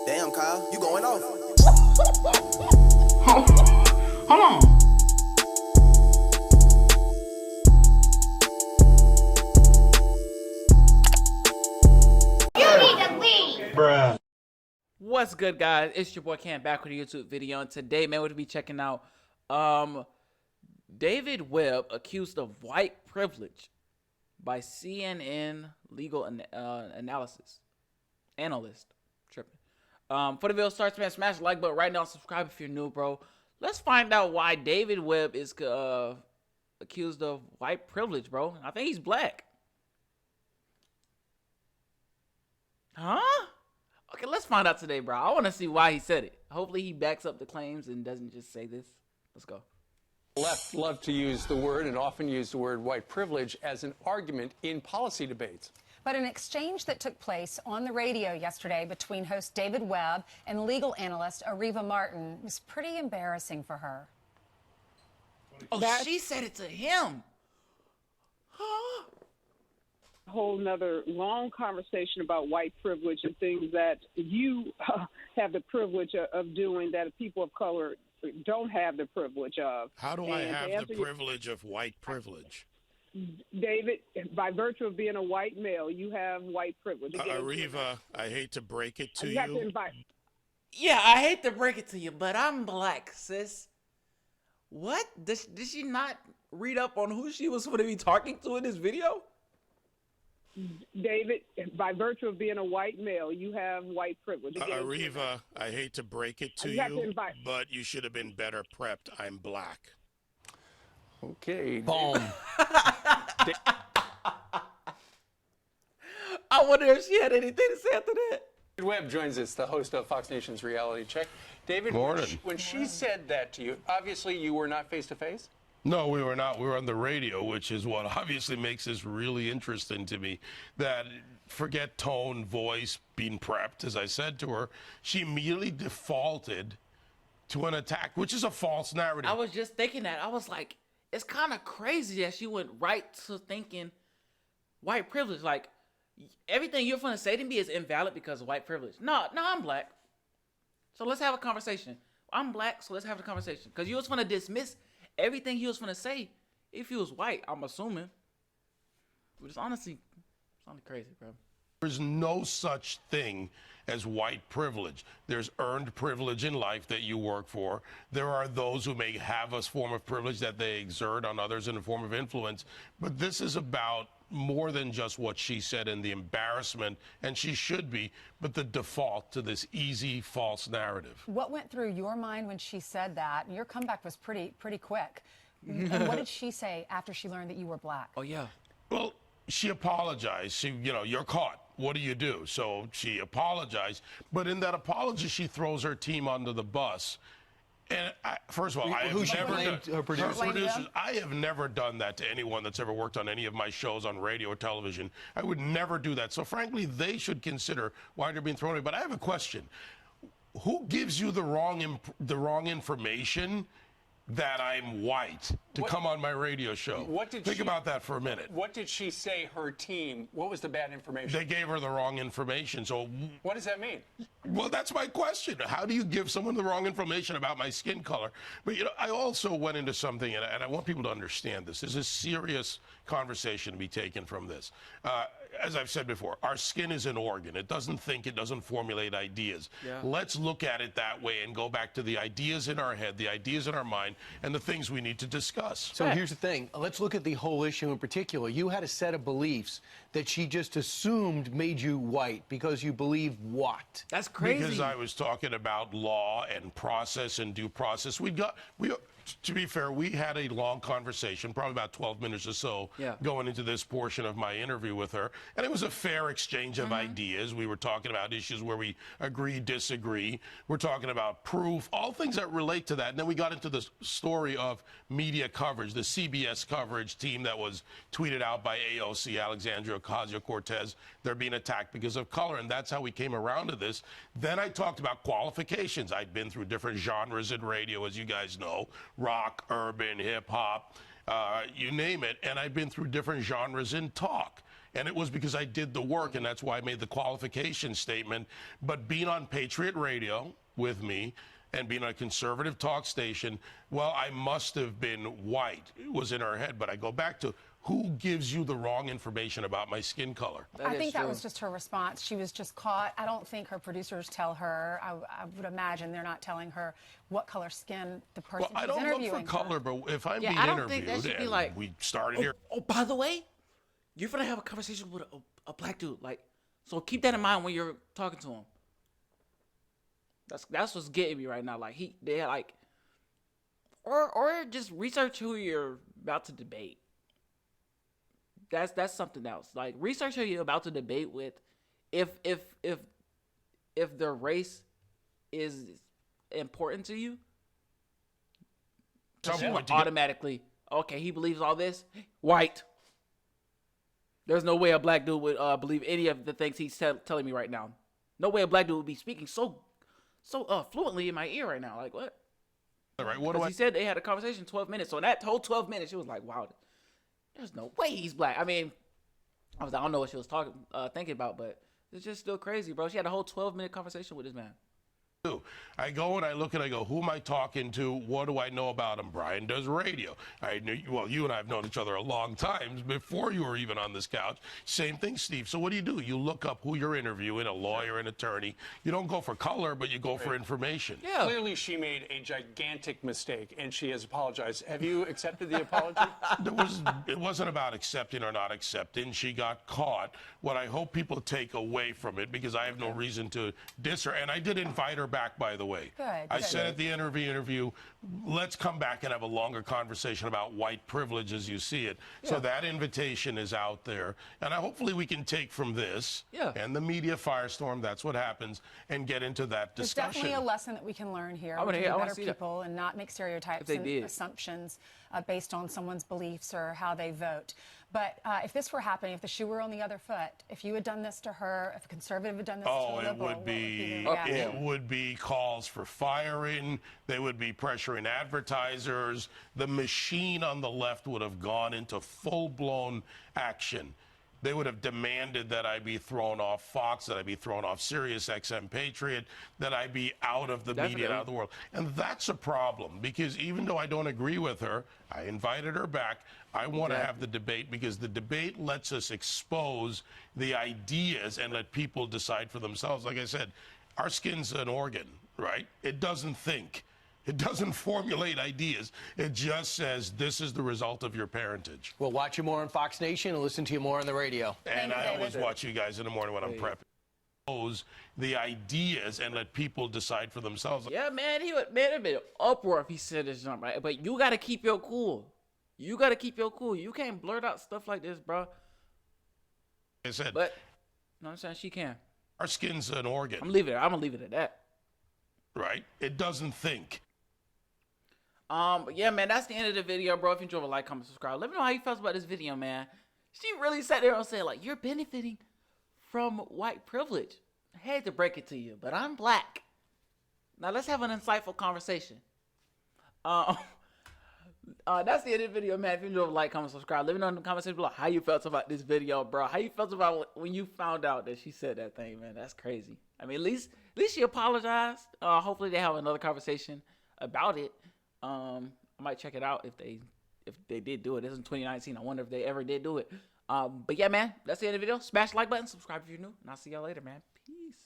Damn, Kyle, you going off. Hold on. You need to leave. Bruh. What's good, guys? It's your boy Cam back with a YouTube video, and today, man, we're gonna be checking out David Webb accused of white privilege by CNN legal analyst. Tripping. For the video starts, man, smash the like button right now. Subscribe if you're new, bro. Let's find out why David Webb is accused of white privilege, bro. I think he's black. Huh? Okay, let's find out today, bro. I want to see why he said it. Hopefully he backs up the claims and doesn't just say this. Let's go. Left love to use the word and often use the word white privilege as an argument in policy debates. But an exchange that took place on the radio yesterday between host David Webb and legal analyst Areva Martin was pretty embarrassing for her. Oh, she said it to him. Huh? Whole nother long conversation about white privilege and things that you have the privilege of doing that people of color don't have the privilege of. How do I have the privilege of white privilege? David, by virtue of being a white male, you have white privilege. Areva, I hate to break it to you. Yeah, I hate to break it to you, but I'm black, sis. What? Did she not read up on who she was going to be talking to in this video? David, by virtue of being a white male, you have white privilege. Areva, I hate to break it to you, but you should have been better prepped. I'm black. Okay. Boom. I wonder if she had anything to say after that. David Webb joins us, the host of Fox Nation's Reality Check. David, when she said that to you, obviously you were not face-to-face? No, we were not. We were on the radio, which is what obviously makes this really interesting to me. That forget tone, voice, being prepped, as I said to her, she immediately defaulted to an attack, which is a false narrative. I was just thinking that. I was like, it's kind of crazy that she went right to thinking white privilege. Like, everything you're going to say to me is invalid because of white privilege. No, I'm black. So let's have a conversation. I'm black, so let's have a conversation. Because you was going to dismiss everything he was going to say if he was white, I'm assuming. Which is honestly crazy, bro. There's no such thing as white privilege. There's earned privilege in life that you work for. There are those who may have a form of privilege that they exert on others in a form of influence. But this is about more than just what she said and the embarrassment, and she should be, but the default to this easy false narrative. What went through your mind when she said that? Your comeback was pretty quick. And what did she say after she learned that you were black? Oh, yeah. Well, she apologized. She, you're caught. What do you do? So she apologized. But in that apology, she throws her team under the bus. And first of all, I have never done that to anyone that's ever worked on any of my shows on radio or television. I would never do that. So frankly, they should consider why they're being thrown away. But I have a question. Who gives you the wrong information that I'm white to come on my radio show? Think about that for a minute. What did she say her team? What was the bad information? They gave her the wrong information. So what does that mean? Well, that's my question. How do you give someone the wrong information about my skin color? But, I also went into something, and I want people to understand this. There's a serious conversation to be taken from this. As I've said before, our skin is an organ. It doesn't think, it doesn't formulate ideas. Yeah. Let's look at it that way and go back to the ideas in our head, the ideas in our mind, and the things we need to discuss. So here's the thing. Let's look at the whole issue in particular. You had a set of beliefs that she just assumed made you white because you believe what? That's crazy. Because I was talking about law and process and due process. To be fair, we had a long conversation, probably about 12 minutes or so, going into this portion of my interview with her. And it was a fair exchange of ideas. We were talking about issues where we agree, disagree. We're talking about proof, all things that relate to that. And then we got into the story of media coverage, the CBS coverage team that was tweeted out by AOC, Alexandria Ocasio-Cortez. They're being attacked because of color. And that's how we came around to this. Then I talked about qualifications. I'd been through different genres in radio, as you guys know. Rock, urban, hip hop, you name it. And I've been through different genres in talk. And it was because I did the work, and that's why I made the qualification statement. But being on Patriot Radio with me and being on a conservative talk station, well, I must have been white. It was in her head. But I go back to, who gives you the wrong information about my skin color? I think that was just her response. She was just caught. I don't think her producers tell her. I would imagine they're not telling her what color skin the person Well, I who's don't interviewing look for color, but if I'm being I don't interviewed think that should be and like, we started here. Oh, by the way, you're gonna have a conversation with a black dude. Like, so keep that in mind when you're talking to him. That's what's getting me right now. Like they're like, or just research who you're about to debate. That's something else. Like, research who you're about to debate with. If their race is important to you, you automatically, okay, he believes all this, white. There's no way a black dude would believe any of the things he's telling me right now. No way a black dude would be speaking so fluently in my ear right now. Like, what? All right, what do he said they had a conversation 12 minutes. So in that whole 12 minutes, she was like, wow, there's no way he's black. I mean, I don't know what she was thinking about, but it's just still crazy, bro. She had a whole 12-minute conversation with this man. I go and I look and I go, who am I talking to? What do I know about him? Brian does radio. Well, you and I have known each other a long time before you were even on this couch. Same thing, Steve. So what do? You look up who you're interviewing, a lawyer, an attorney. You don't go for color, but you go for information. Yeah. Clearly, she made a gigantic mistake, and she has apologized. Have you accepted the apology? It wasn't about accepting or not accepting. She got caught. What I hope people take away from it, because I have no reason to diss her, and I did invite her back, by the way. Good. I said at the interview, let's come back and have a longer conversation about white privilege as you see it. Yeah. So that invitation is out there, and hopefully we can take from this and the media firestorm, that's what happens, and get into that discussion. There's definitely a lesson that we can learn here. We can be better people and not make stereotypes and assumptions based on someone's beliefs or how they vote. But if this were happening, if the shoe were on the other foot, if you had done this to her, if a conservative had done this to a liberal, it would be calls for firing. They would be pressuring advertisers. The machine on the left would have gone into full-blown action. They would have demanded that I be thrown off Fox, that I be thrown off Sirius XM Patriot, that I be out of the media and out of the world. And that's a problem, because even though I don't agree with her, I invited her back. I want to have the debate, because the debate lets us expose the ideas and let people decide for themselves. Like I said, our skin's an organ, right? It doesn't think. It doesn't formulate ideas. It just says, this is the result of your parentage. We'll watch you more on Fox Nation and listen to you more on the radio. And I always watch you guys in the morning when I'm prepping. The ideas and let people decide for themselves. Yeah, man, it'd been an uproar if he said this jump, right? But you got to keep your cool. You got to keep your cool. You can't blurt out stuff like this, bro. I said, but no, I'm saying she can. Our skin's an organ. I'm gonna leave it at that. Right? It doesn't think. But yeah, man, that's the end of the video, bro. If you enjoyed, like, comment, subscribe. Let me know how you felt about this video, man. She really sat there and said, like, you're benefiting from white privilege. I hate to break it to you, but I'm black. Now let's have an insightful conversation. That's the end of the video, man. If you enjoyed, like, comment, subscribe. Let me know in the comment section below how you felt about this video, bro. How you felt about when you found out that she said that thing, man. That's crazy. I mean, at least she apologized. Hopefully they have another conversation about it. I might check it out if they did do it. This is in 2019. I wonder if they ever did do it. But yeah, man, that's the end of the video. Smash the like button, subscribe if you're new, and I'll see y'all later, man. Peace.